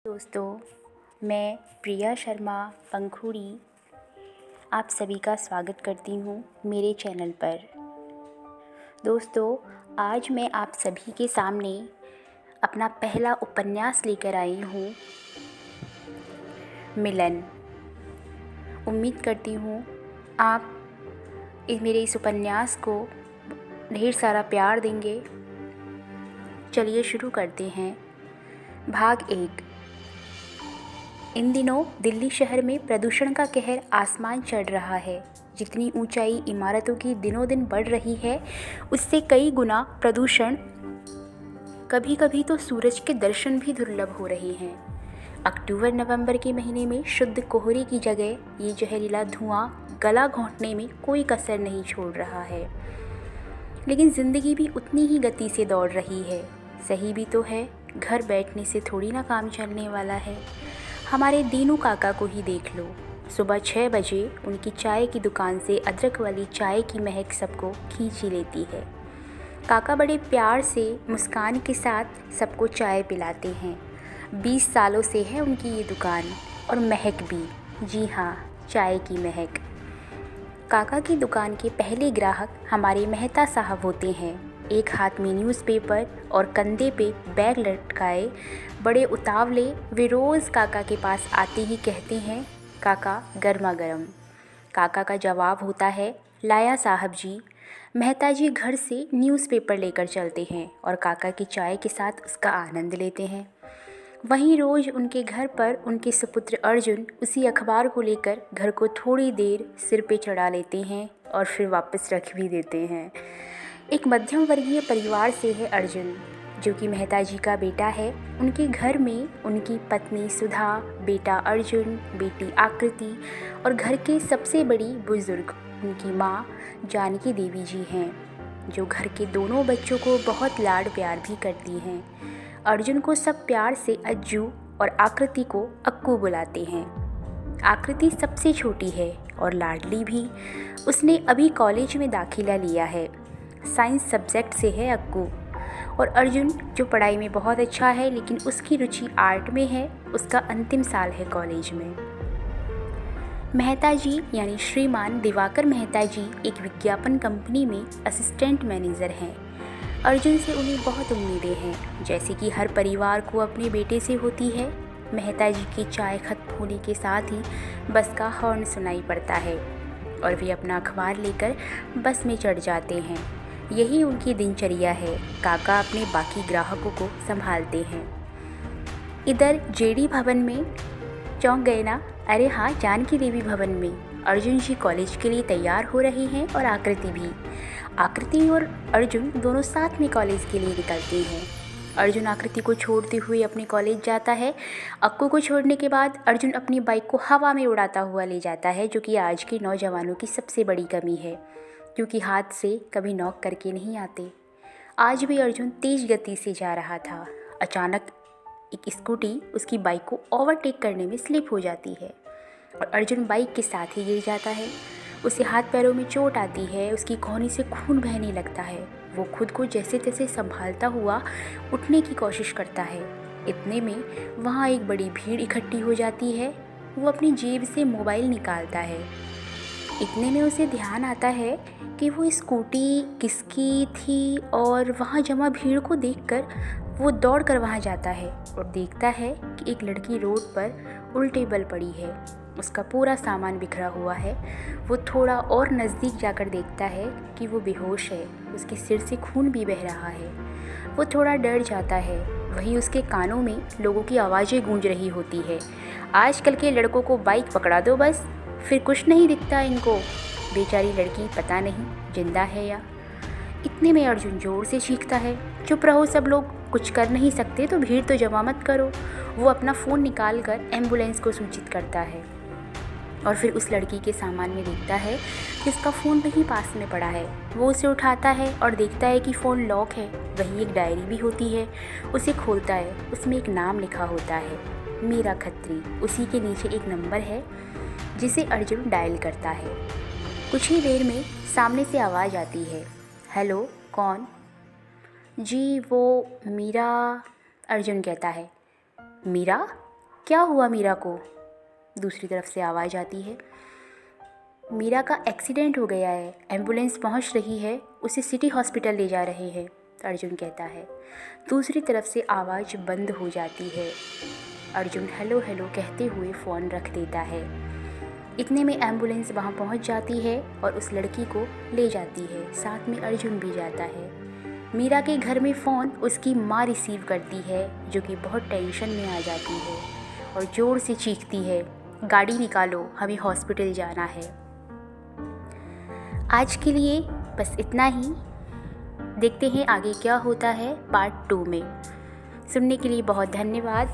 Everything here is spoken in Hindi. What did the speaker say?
दोस्तों, मैं प्रिया शर्मा पंखुड़ी आप सभी का स्वागत करती हूँ मेरे चैनल पर। दोस्तों, आज मैं आप सभी के सामने अपना पहला उपन्यास लेकर आई हूँ, मिलन। उम्मीद करती हूँ आप मेरे इस उपन्यास को ढेर सारा प्यार देंगे। चलिए शुरू करते हैं। भाग 1। इन दिनों दिल्ली शहर में प्रदूषण का कहर आसमान चढ़ रहा है। जितनी ऊंचाई इमारतों की दिनों दिन बढ़ रही है, उससे कई गुना प्रदूषण, कभी कभी तो सूरज के दर्शन भी दुर्लभ हो रहे हैं। अक्टूबर नवंबर के महीने में शुद्ध कोहरे की जगह ये जहरीला धुआं गला घोंटने में कोई कसर नहीं छोड़ रहा है। लेकिन ज़िंदगी भी उतनी ही गति से दौड़ रही है। सही भी तो है, घर बैठने से थोड़ी ना काम चलने वाला है। हमारे दीनू काका को ही देख लो। सुबह 6 बजे उनकी चाय की दुकान से अदरक वाली चाय की महक सबको खींच ही लेती है। काका बड़े प्यार से मुस्कान के साथ सबको चाय पिलाते हैं। 20 सालों से है उनकी ये दुकान, और महक भी, जी हाँ, चाय की महक। काका की दुकान के पहले ग्राहक हमारे मेहता साहब होते हैं। एक हाथ में न्यूज़पेपर और कंधे पे बैग लटकाए बड़े उतावले वे रोज़ काका के पास आते ही कहते हैं, काका गर्मा गर्म। काका का जवाब होता है, लाया साहब जी। मेहता जी घर से न्यूज़पेपर लेकर चलते हैं और काका की चाय के साथ उसका आनंद लेते हैं। वहीं रोज़ उनके घर पर उनके सुपुत्र अर्जुन उसी अखबार को लेकर घर को थोड़ी देर सिर पे चढ़ा लेते हैं और फिर वापस रख भी देते हैं। एक मध्यम वर्गीय परिवार से है अर्जुन, जो कि मेहता जी का बेटा है। उनके घर में उनकी पत्नी सुधा, बेटा अर्जुन, बेटी आकृति और घर के सबसे बड़ी बुजुर्ग उनकी माँ जानकी देवी जी हैं, जो घर के दोनों बच्चों को बहुत लाड प्यार भी करती हैं। अर्जुन को सब प्यार से अज्जू और आकृति को अक्कू बुलाते हैं। आकृति सबसे छोटी है और लाडली भी। उसने अभी कॉलेज में दाखिला लिया है। साइंस सब्जेक्ट से है अक्कू। और अर्जुन, जो पढ़ाई में बहुत अच्छा है लेकिन उसकी रुचि आर्ट में है, उसका अंतिम साल है कॉलेज में। मेहता जी यानी श्रीमान दिवाकर मेहता जी एक विज्ञापन कंपनी में असिस्टेंट मैनेजर हैं। अर्जुन से उन्हें बहुत उम्मीदें हैं, जैसे कि हर परिवार को अपने बेटे से होती है। मेहता जी की चाय खत्म होने के साथ ही बस का हॉर्न सुनाई पड़ता है और वे अपना अखबार लेकर बस में चढ़ जाते हैं। यही उनकी दिनचर्या है। काका अपने बाकी ग्राहकों को संभालते हैं। इधर जेडी भवन में चौंक गए ना? अरे हाँ, जानकी देवी भवन में अर्जुन जी कॉलेज के लिए तैयार हो रहे हैं और आकृति भी। आकृति और अर्जुन दोनों साथ में कॉलेज के लिए निकलते हैं। अर्जुन आकृति को छोड़ते हुए अपने कॉलेज जाता है। अक्कू को छोड़ने के बाद अर्जुन अपनी बाइक को हवा में उड़ाता हुआ ले जाता है, जो कि आज के नौजवानों की सबसे बड़ी कमी है, क्योंकि हाथ से कभी नॉक करके नहीं आते। आज भी अर्जुन तेज गति से जा रहा था। अचानक एक स्कूटी उसकी बाइक को ओवरटेक करने में स्लिप हो जाती है और अर्जुन बाइक के साथ ही गिर जाता है। उसे हाथ पैरों में चोट आती है। उसकी कोहनी से खून बहने लगता है। वो खुद को जैसे तैसे संभालता हुआ उठने की कोशिश करता है। इतने में वहाँ एक बड़ी भीड़ इकट्ठी हो जाती है। वो अपनी जेब से मोबाइल निकालता है। इतने में उसे ध्यान आता है कि वो स्कूटी किसकी थी, और वहाँ जमा भीड़ को देखकर वो दौड़ कर वहाँ जाता है और देखता है कि एक लड़की रोड पर उल्टे बल पड़ी है। उसका पूरा सामान बिखरा हुआ है। वो थोड़ा और नज़दीक जाकर देखता है कि वो बेहोश है। उसके सिर से खून भी बह रहा है। वो थोड़ा डर जाता है। वहीं उसके कानों में लोगों की आवाज़ें गूंज रही होती है, आजकल के लड़कों को बाइक पकड़ा दो बस, फिर कुछ नहीं दिखता इनको। बेचारी लड़की पता नहीं जिंदा है या। इतने में अर्जुन जोर से चीखता है, चुप रहो सब लोग, कुछ कर नहीं सकते तो भीड़ तो जमा मत करो। वो अपना फ़ोन निकाल कर एम्बुलेंस को सूचित करता है और फिर उस लड़की के सामान में देखता है कि उसका फ़ोन वहीं पास में पड़ा है। वो उसे उठाता है और देखता है कि फ़ोन लॉक है। वहीं एक डायरी भी होती है। उसे खोलता है। उसमें एक नाम लिखा होता है, मीरा खत्री। उसी के नीचे एक नंबर है जिसे अर्जुन डायल करता है। कुछ ही देर में सामने से आवाज़ आती है, हेलो, कौन? जी वो मीरा। अर्जुन कहता है, मीरा? क्या हुआ मीरा को? दूसरी तरफ से आवाज़ आती है, मीरा का एक्सीडेंट हो गया है, एम्बुलेंस पहुंच रही है, उसे सिटी हॉस्पिटल ले जा रहे हैं, अर्जुन कहता है। दूसरी तरफ से आवाज़ बंद हो जाती है। अर्जुन हेलो हेलो कहते हुए फ़ोन रख देता है। इतने में एम्बुलेंस वहां पहुंच जाती है और उस लड़की को ले जाती है, साथ में अर्जुन भी जाता है। मीरा के घर में फ़ोन उसकी माँ रिसीव करती है, जो कि बहुत टेंशन में आ जाती है और ज़ोर से चीखती है, गाड़ी निकालो, हमें हॉस्पिटल जाना है। आज के लिए बस इतना ही। देखते हैं आगे क्या होता है पार्ट 2 में। सुनने के लिए बहुत धन्यवाद।